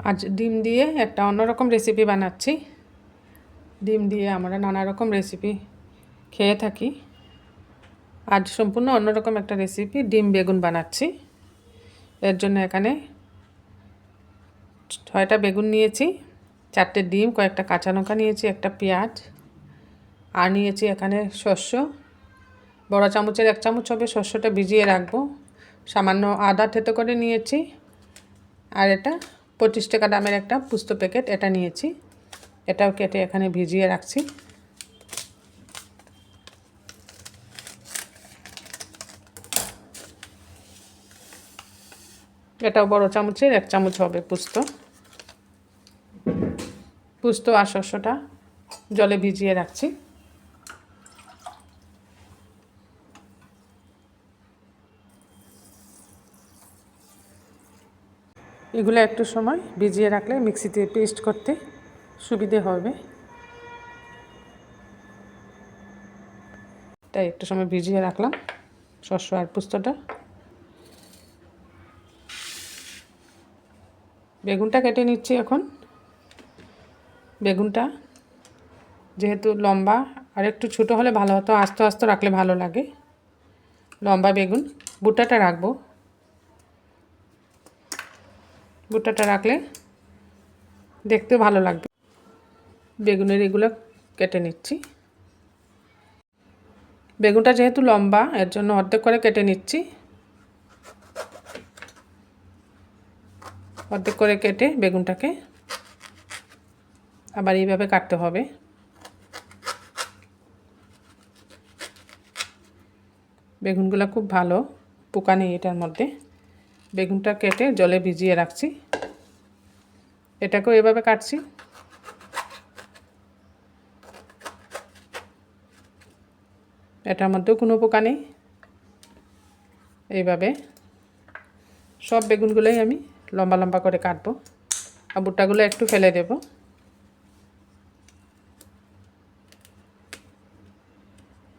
আজ ডিম দিয়ে একটা অন্যরকম রেসিপি বানাচ্ছি। ডিম দিয়ে আমরা নানা রকম রেসিপি খেয়ে থাকি। আজ সম্পূর্ণ অন্যরকম একটা রেসিপি, ডিম বেগুন বানাচ্ছি। এর জন্য এখানে 6টা বেগুন নিয়েছি, 4টে ডিম, কয়েকটা কাঁচা লঙ্কা নিয়েছি, একটা পেঁয়াজ, আর নিয়েছি এখানে শস্য। বড় চামচের 1 চামচ হবে শস্যটা ভিজিয়ে রাখবো। সামান্য আদা থেতো করে নিয়েছি। আর এটা 25 টাকা দামের একটা পুস্ত প্যাকেট, এটা নিয়েছি। এটাও কেটে এখানে ভিজিয়ে রাখছি। এটাও বড় চামচের 1 চামচ হবে পুস্ত আর শস্যটা জলে ভিজিয়ে রাখছি। এগুলো একটু সময় ভিজিয়ে রাখলে মিক্সিতে পেস্ট করতে সুবিধে হবে। তাই একটু সময় ভিজিয়ে রাখলাম শস্য আর পুস্তটা। বেগুনটা কেটে নিচ্ছি এখন। বেগুনটা যেহেতু লম্বা, আর একটু ছোটো হলে ভালো হতো, আস্তে আস্তে রাখলে ভালো লাগে। লম্বা বেগুন, বুটাটা রাখবো। বুটাটা রাখলে দেখতেও ভালো লাগবে। বেগুনের এগুলো কেটে নিচ্ছি। বেগুনটা যেহেতু লম্বা, এর জন্য অর্ধেক করে কেটে নিচ্ছি। অর্ধেক করে কেটে বেগুনটাকে আবার এইভাবে কাটতে হবে। বেগুনগুলো খুব ভালো, পোকা নেই এটার মধ্যে। বেগুনটা কেটে জলে ভিজিয়ে রাখছি। এটাকেও এভাবে কাটছি। এটার মধ্যেও কোনো পোকা নেই। এইভাবে সব বেগুনগুলোই আমি লম্বা লম্বা করে কাটবো, আর বুট্টাগুলো একটু ফেলে দেব।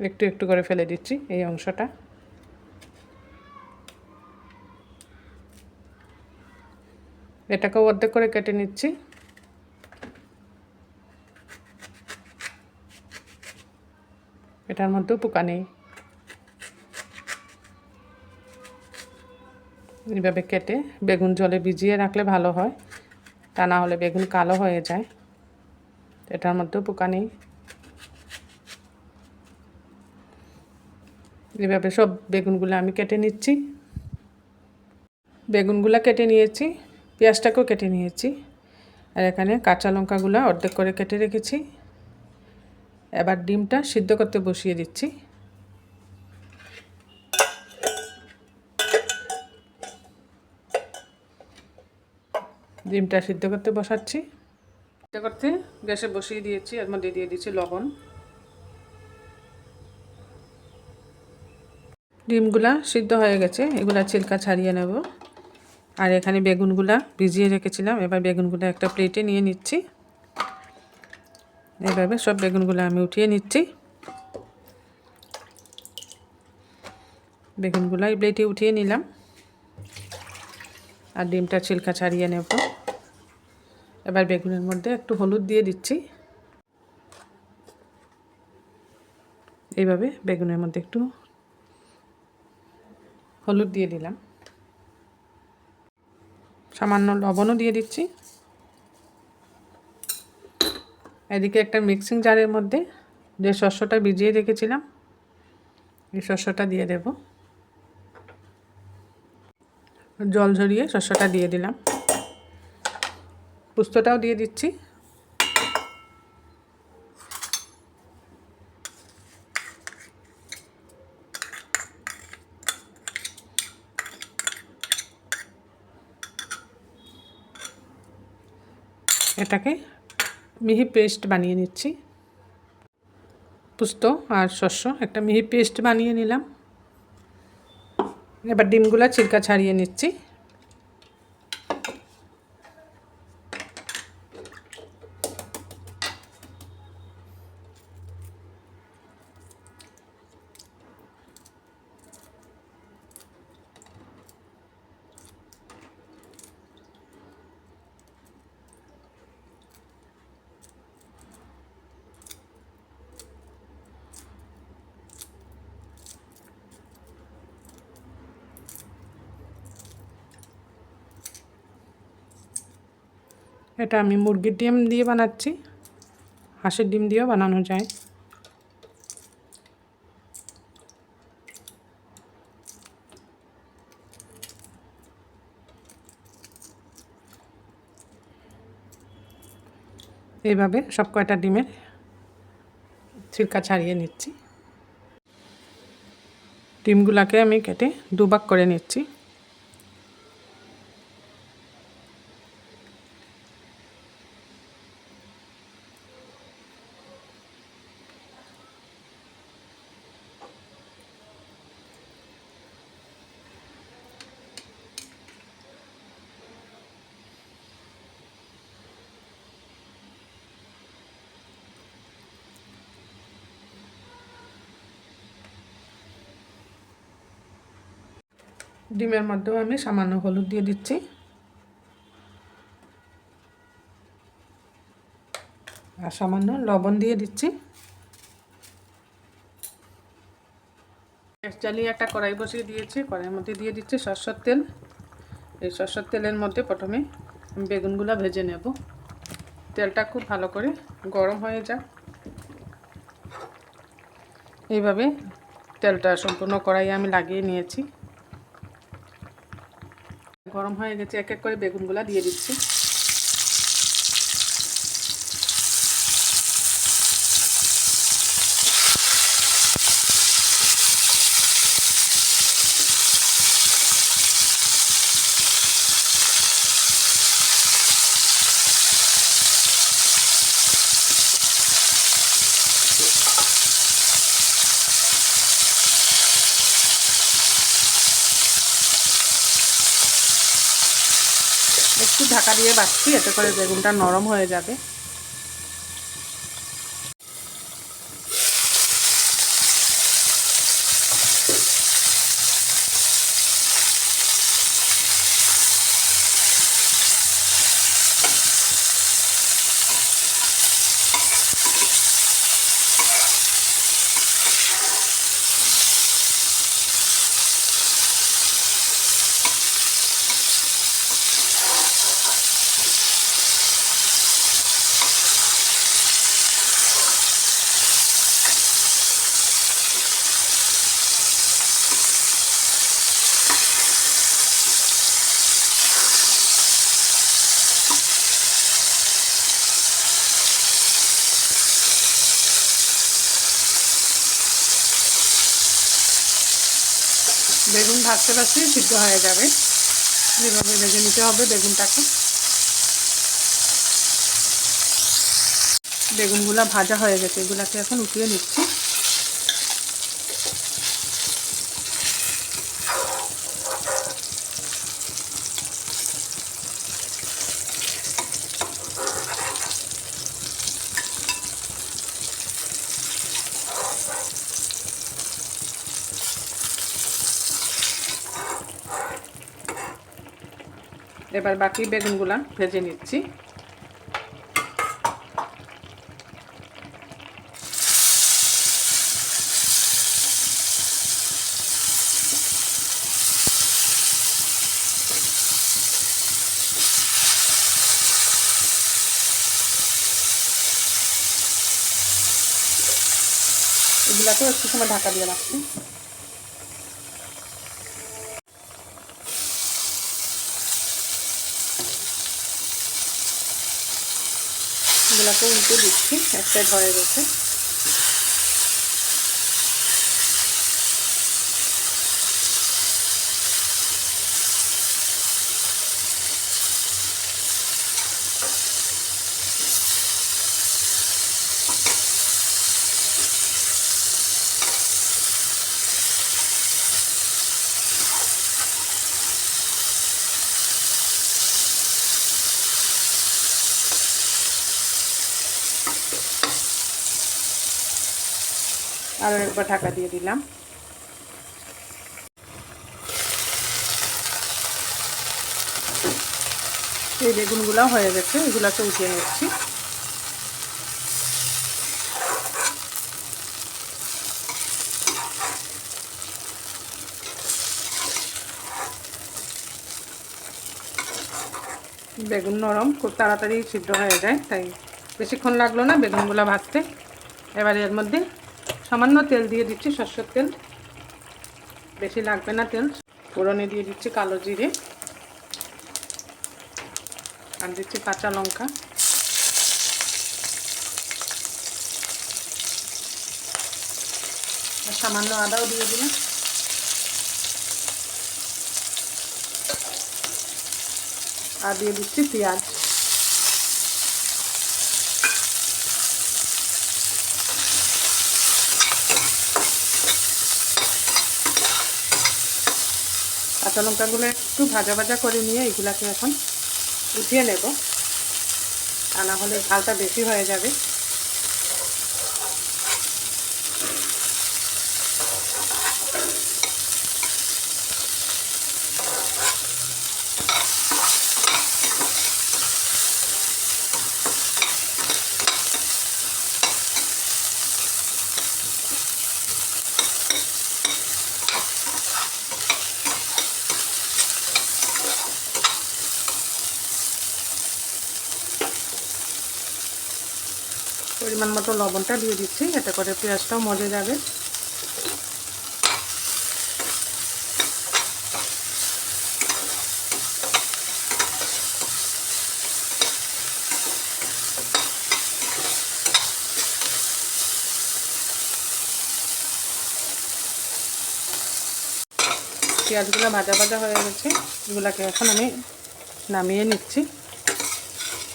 একটু একটু করে ফেলে দিচ্ছি এই অংশটা। এটাকেও অর্ধেক করে কেটে নিচ্ছি। এটার মধ্যেও পোকা নেই। এইভাবে কেটে বেগুন জলে ভিজিয়ে রাখলে ভালো হয়, তা না হলে বেগুন কালো হয়ে যায়। এটার মধ্যেও পোকা নেই। এইভাবে সব বেগুনগুলো আমি কেটে নিচ্ছি। বেগুনগুলো কেটে নিয়েছি, পেঁয়াজটাকেও কেটে নিয়েছি, আর এখানে কাঁচা লঙ্কাগুলো অর্ধেক করে কেটে রেখেছি। এবার ডিমটা সিদ্ধ করতে বসিয়ে দিচ্ছি। ডিমটা সিদ্ধ করতে বসাচ্ছি। সিদ্ধ করতে গ্যাসে বসিয়ে দিয়েছি, এর মধ্যে দিয়ে দিচ্ছি লবণ। ডিমগুলা সিদ্ধ হয়ে গেছে, এগুলা ছিলকা ছাড়িয়ে নেব। আর এখানে বেগুনগুলা ভিজিয়ে রেখেছিলাম, এবার বেগুনগুলো একটা প্লেটে নিয়ে নিচ্ছি। এভাবে সব বেগুনগুলো আমি উঠিয়ে নিচ্ছি। বেগুনগুলো এই প্লেটে উঠিয়ে নিলাম, আর ডিমটা ছিলকা ছাড়িয়ে নেব। এবার বেগুনের মধ্যে একটু হলুদ দিয়ে দিচ্ছি। এইভাবে বেগুনের মধ্যে একটু হলুদ দিয়ে দিলাম, সামান্য লবণও দিয়ে দিচ্ছি। এদিকে একটা মিক্সিং জারের মধ্যে যে শস্যটা ভিজিয়ে রেখেছিলাম, এই শস্যটা দিয়ে দেব। জল ঝরিয়ে শস্যটা দিয়ে দিলাম। পোস্তটাও দিয়ে দিচ্ছি। এটাকে মিহি পেস্ট বানিয়ে নিচ্ছি। পোস্ত আর শস্য একটা মিহি পেস্ট বানিয়ে নিলাম। এবার ডিমগুলো ছিলকা ছাড়িয়ে নিচ্ছি। এটা আমি মুরগির ডিম দিয়ে বানাচ্ছি, হাঁসের ডিম দিয়েও বানানো যায়। এইভাবে সব কয়টা ডিমের ছিলকা ছাড়িয়ে নিচ্ছি। ডিমগুলোকে আমি কেটে দুভাগ করে নিচ্ছি। ডিমের মধ্যেও আমি সামান্য হলুদ দিয়ে দিচ্ছি, আর সামান্য লবণ দিয়ে দিচ্ছি। গ্যাস জ্বালিয়ে একটা কড়াই বসিয়ে দিয়েছি, কড়াইয়ের মধ্যে দিয়ে দিচ্ছি সরষের তেল। এই সরষের তেলের মধ্যে প্রথমে বেগুনগুলো ভেজে নেব। তেলটা খুব ভালো করে গরম হয়ে যায়। এইভাবে তেলটা সম্পূর্ণ কড়াইয়ে আমি লাগিয়ে নিয়েছি। গরম হয়ে গেছে, এক এক করে বেগুনগুলো দিয়ে দিচ্ছি। একটু ঢাকা দিয়ে বাচ্ছি, এতে করে বেগুনটা নরম হয়ে যাবে। বেগুন ভাজতে ভাজতে সিদ্ধ হয়ে যাবে। এভাবে ভেজে নিতে হবে বেগুনটাকে। বেগুনগুলো ভাজা হয়ে গেছে, এগুলাকে এখন উঠিয়ে নিচ্ছি। এবার বাকি বেগুনগুলো ভেজে নিচ্ছি। এগুলাকেও একটু সময় ঢাকা দিয়ে রাখছি। এগুলাকে উল্টে দিচ্ছি, এক সাইড হয়ে গেছে। আর একবার ঢাকা দিয়ে দিলাম। এই বেগুনগুলো হয়ে গেছে, এগুলোকে উঠিয়ে নিচ্ছি। বেগুন নরম, খুব তাড়াতাড়ি সিদ্ধ হয়ে যায়, তাই বেশিক্ষণ লাগলো না বেগুনগুলো ভাজতে। এবার এর মধ্যে সামান্য তেল দিয়ে দিচ্ছি, সরষের তেল, বেশি লাগবে না তেল। ফোড়নে দিয়ে দিচ্ছি কালো জিরে, আর দিচ্ছি কাঁচা লঙ্কা, আর সামান্য আদাও দিয়ে দিলাম, আর দিয়ে দিচ্ছি পেঁয়াজ। কাঁচা লঙ্কাগুলো একটু ভাজা ভাজা করে নিয়ে এগুলাকে এখন উঠিয়ে নেব, তা না হলে ঝালটা বেশি হয়ে যাবে। পরিমাণ মতো লবণটা দিয়ে দিচ্ছি, এতে করে পেঁয়াজটাও মজে যাবে। পেঁয়াজগুলো ভাজা ভাজা হয়ে গেছে, এগুলাকে এখন আমি নামিয়ে নিচ্ছি।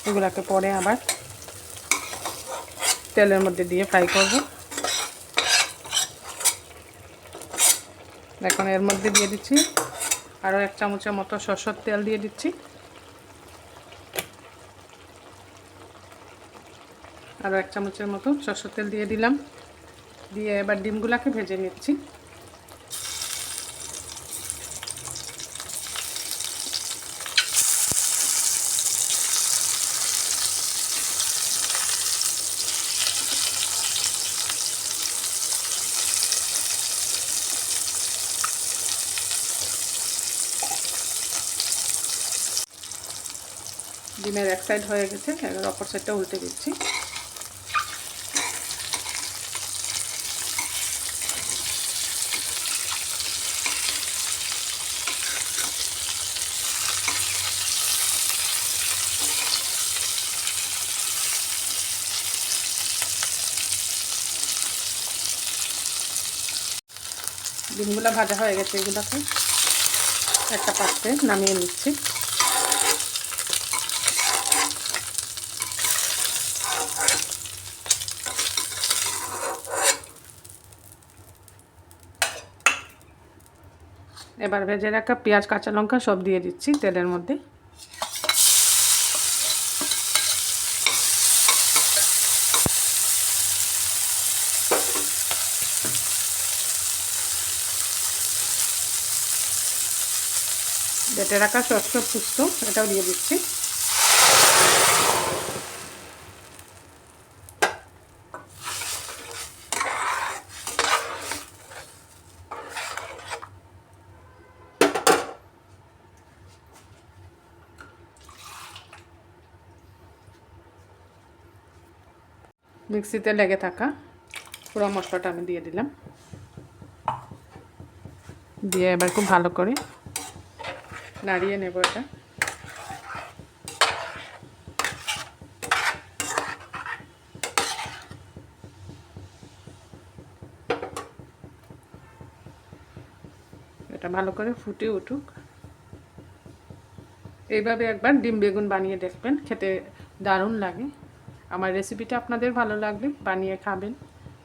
এগুলাকে পরে আবার তেলের মধ্যে দিয়ে ফ্রাই করব। এখন এর মধ্যে দিয়ে দিচ্ছি আরও 1 চামচের মতো সরষের তেল দিয়ে দিচ্ছি, আরও 1 চামচের মতো সরষের তেল দিয়ে দিলাম। দিয়ে এবার ডিমগুলাকে ভেজে নিচ্ছি। ডিমের এক সাইড হয়ে গেছে, এবার অপর সাইডটা উল্টে দিচ্ছি। ডিমগুলো ভাজা হয়ে গেছে, এগুলোকে একটা পাত্রে নামিয়ে নিচ্ছি। এবার ভেজে রাখা পেঁয়াজ কাঁচা লঙ্কা সব দিয়ে দিচ্ছি তেলের মধ্যে। বেটে রাখা শস্য পুস্ত এটাও দিয়ে দিচ্ছি। মিক্সিতে লেগে থাকা পুরো মশলাটা আমি দিয়ে দিলাম, দিয়ে এবার খুব ভালো করে নাড়িয়ে নেব এটা। এটা ভালো করে ফুটে উঠুক। এইভাবে একবার ডিম বেগুন বানিয়ে দেখবেন, খেতে দারুণ লাগে। আমার রেসিপিটা আপনাদের ভালো লাগলে বানিয়ে খাবেন,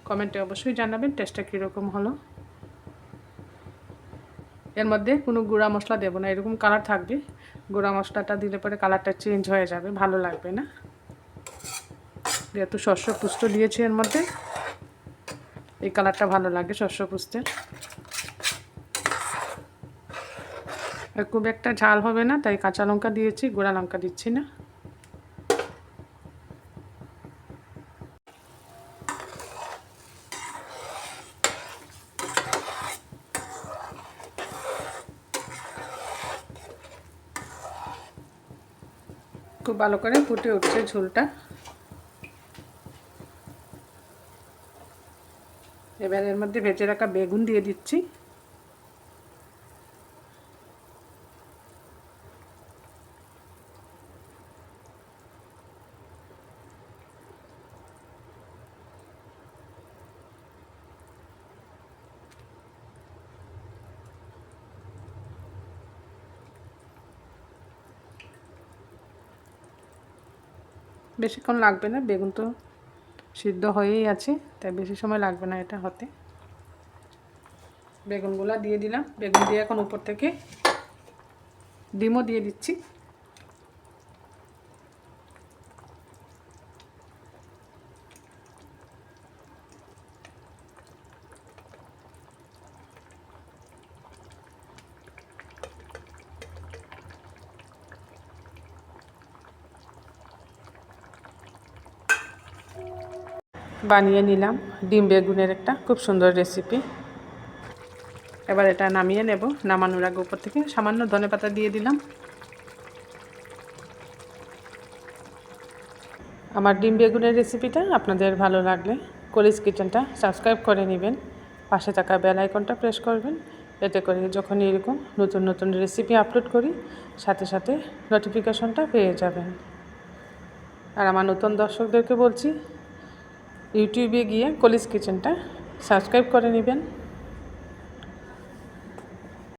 কমেন্টে অবশ্যই জানাবেন টেস্টটা কীরকম হলো। এর মধ্যে কোনো গুঁড়া মশলা দেবো না, এরকম কালার থাকবে। গুঁড়া মশলাটা দিলে পরে কালারটা চেঞ্জ হয়ে যাবে, ভালো লাগবে না। যেহেতু শস্য পুষ্ট দিয়েছি এর মধ্যে, এই কালারটা ভালো লাগে শস্য পুষ্টের। খুব একটা ঝাল হবে না, তাই কাঁচা লঙ্কা দিয়েছি, গুঁড়া লঙ্কা দিচ্ছি না। খুব ভালো করে ফুটে উঠছে ঝোলটা। এবার এর মধ্যে ভেজে রাখা বেগুন দিয়ে দিচ্ছি। বেশিক্ষণ লাগবে না, বেগুন তো সিদ্ধ হয়েই আছে, তাই বেশি সময় লাগবে না এটা হতে। বেগুনগুলো দিয়ে দিলাম। বেগুন দিয়ে এখন উপর থেকে ডিমও দিয়ে দিচ্ছি। বানিয়ে নিলাম ডিম বেগুনের একটা খুব সুন্দর রেসিপি। এবার এটা নামিয়ে নেব। নামানোর আগে উপর থেকে সামান্য ধনেপাতা দিয়ে দিলাম। আমার ডিম বেগুনের রেসিপিটা আপনাদের ভালো লাগলে কলিজ কিচেনটা সাবস্ক্রাইব করে নেবেন, পাশে থাকা বেল আইকনটা প্রেস করবেন, এতে করে যখন এরকম নতুন নতুন রেসিপি আপলোড করি সাথে সাথে নোটিফিকেশনটা পেয়ে যাবেন। আর আমার নতুন দর্শকদেরকে বলছি, ইউটিউবে গিয়ে কলিজ কিচেনটা সাবস্ক্রাইব করে নেবেন।